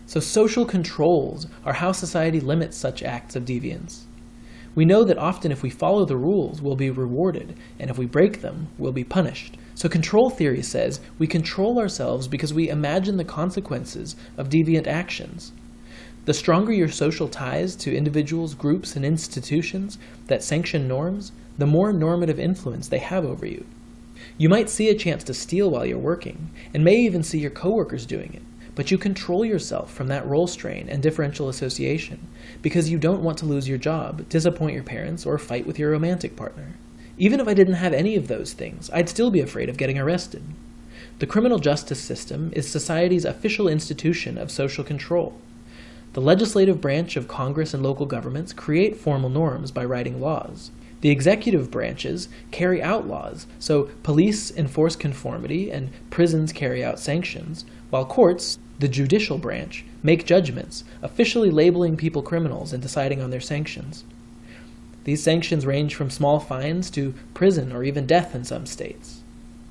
So social controls are how society limits such acts of deviance. We know that often if we follow the rules, we'll be rewarded, and if we break them, we'll be punished. So control theory says we control ourselves because we imagine the consequences of deviant actions. The stronger your social ties to individuals, groups, and institutions that sanction norms, the more normative influence they have over you. You might see a chance to steal while you're working, and may even see your coworkers doing it, but you control yourself from that role strain and differential association because you don't want to lose your job, disappoint your parents, or fight with your romantic partner. Even if I didn't have any of those things, I'd still be afraid of getting arrested. The criminal justice system is society's official institution of social control. The legislative branch of Congress and local governments create formal norms by writing laws. The executive branches carry out laws, so police enforce conformity and prisons carry out sanctions, while courts, the judicial branch, make judgments, officially labeling people criminals and deciding on their sanctions. These sanctions range from small fines to prison or even death in some states.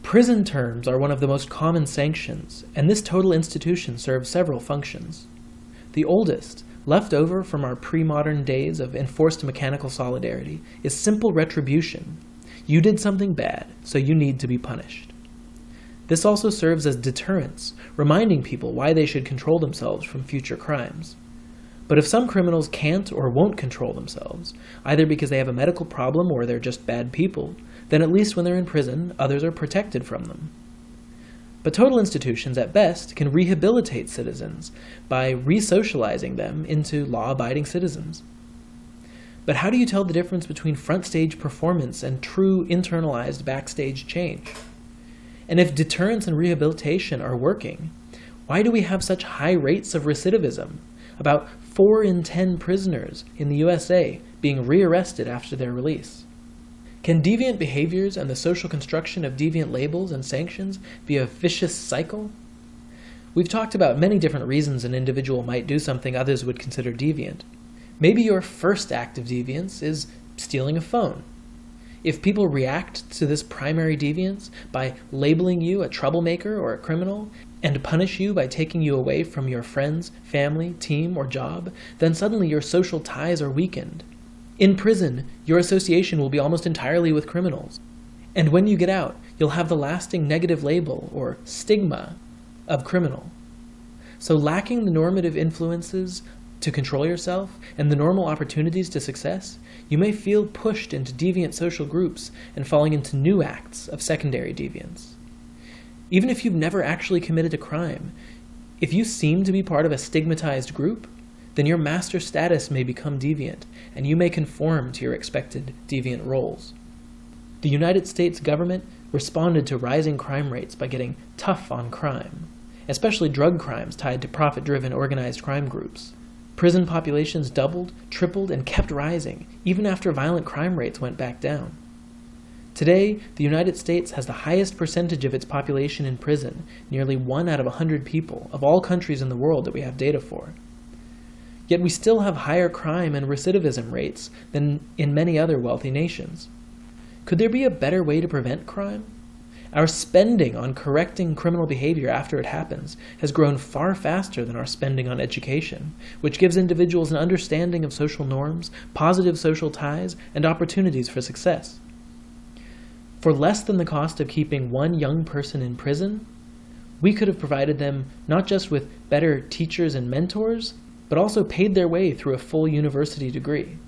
Prison terms are one of the most common sanctions, and this total institution serves several functions. The oldest, left over from our pre-modern days of enforced mechanical solidarity, is simple retribution. You did something bad, so you need to be punished. This also serves as deterrence, reminding people why they should control themselves from future crimes. But if some criminals can't or won't control themselves, either because they have a medical problem or they're just bad people, then at least when they're in prison, others are protected from them. But total institutions, at best, can rehabilitate citizens by re-socializing them into law-abiding citizens. But how do you tell the difference between front-stage performance and true internalized backstage change? And if deterrence and rehabilitation are working, why do we have such high rates of recidivism? About 4 in 10 prisoners in the USA being rearrested after their release. Can deviant behaviors and the social construction of deviant labels and sanctions be a vicious cycle? We've talked about many different reasons an individual might do something others would consider deviant. Maybe your first act of deviance is stealing a phone. If people react to this primary deviance by labeling you a troublemaker or a criminal, and punish you by taking you away from your friends, family, team, or job, then suddenly your social ties are weakened. In prison, your association will be almost entirely with criminals. And when you get out, you'll have the lasting negative label, or stigma, of criminal. So lacking the normative influences to control yourself and the normal opportunities to success, you may feel pushed into deviant social groups and falling into new acts of secondary deviance. Even if you've never actually committed a crime, if you seem to be part of a stigmatized group, then your master status may become deviant, and you may conform to your expected deviant roles. The United States government responded to rising crime rates by getting tough on crime, especially drug crimes tied to profit-driven organized crime groups. Prison populations doubled, tripled, and kept rising, even after violent crime rates went back down. Today, the United States has the highest percentage of its population in prison, nearly 1 out of 100 people of all countries in the world that we have data for. Yet we still have higher crime and recidivism rates than in many other wealthy nations. Could there be a better way to prevent crime? Our spending on correcting criminal behavior after it happens has grown far faster than our spending on education, which gives individuals an understanding of social norms, positive social ties, and opportunities for success. For less than the cost of keeping one young person in prison, we could have provided them not just with better teachers and mentors, but also paid their way through a full university degree.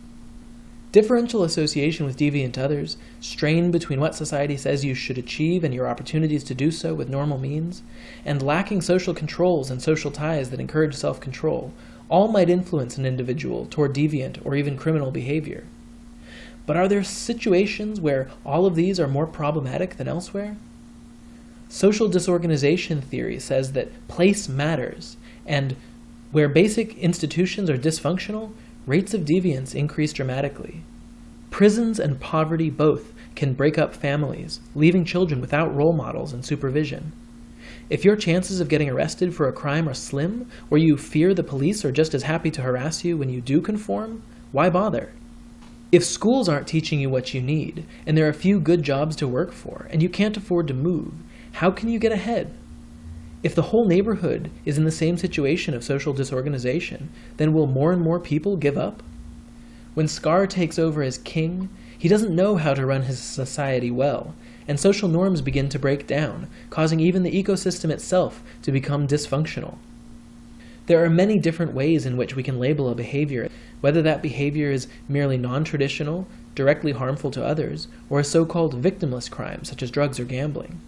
Differential association with deviant others, strain between what society says you should achieve and your opportunities to do so with normal means, and lacking social controls and social ties that encourage self-control, all might influence an individual toward deviant or even criminal behavior. But are there situations where all of these are more problematic than elsewhere? Social disorganization theory says that place matters, and where basic institutions are dysfunctional, rates of deviance increase dramatically. Prisons and poverty both can break up families, leaving children without role models and supervision. If your chances of getting arrested for a crime are slim, or you fear the police are just as happy to harass you when you do conform, why bother? If schools aren't teaching you what you need, and there are a few good jobs to work for, and you can't afford to move, how can you get ahead? If the whole neighborhood is in the same situation of social disorganization, then will more and more people give up? When Scar takes over as king, he doesn't know how to run his society well, and social norms begin to break down, causing even the ecosystem itself to become dysfunctional. There are many different ways in which we can label a behavior, whether that behavior is merely non-traditional, directly harmful to others, or a so-called victimless crime, such as drugs or gambling.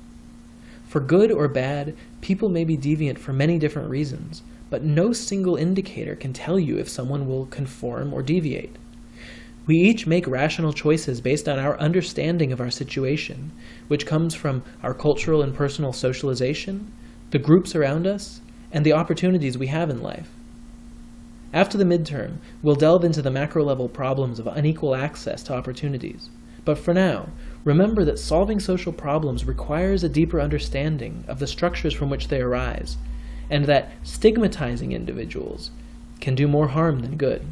For good or bad, people may be deviant for many different reasons, but no single indicator can tell you if someone will conform or deviate. We each make rational choices based on our understanding of our situation, which comes from our cultural and personal socialization, the groups around us, and the opportunities we have in life. After the midterm, we'll delve into the macro-level problems of unequal access to opportunities. But for now, remember that solving social problems requires a deeper understanding of the structures from which they arise, and that stigmatizing individuals can do more harm than good.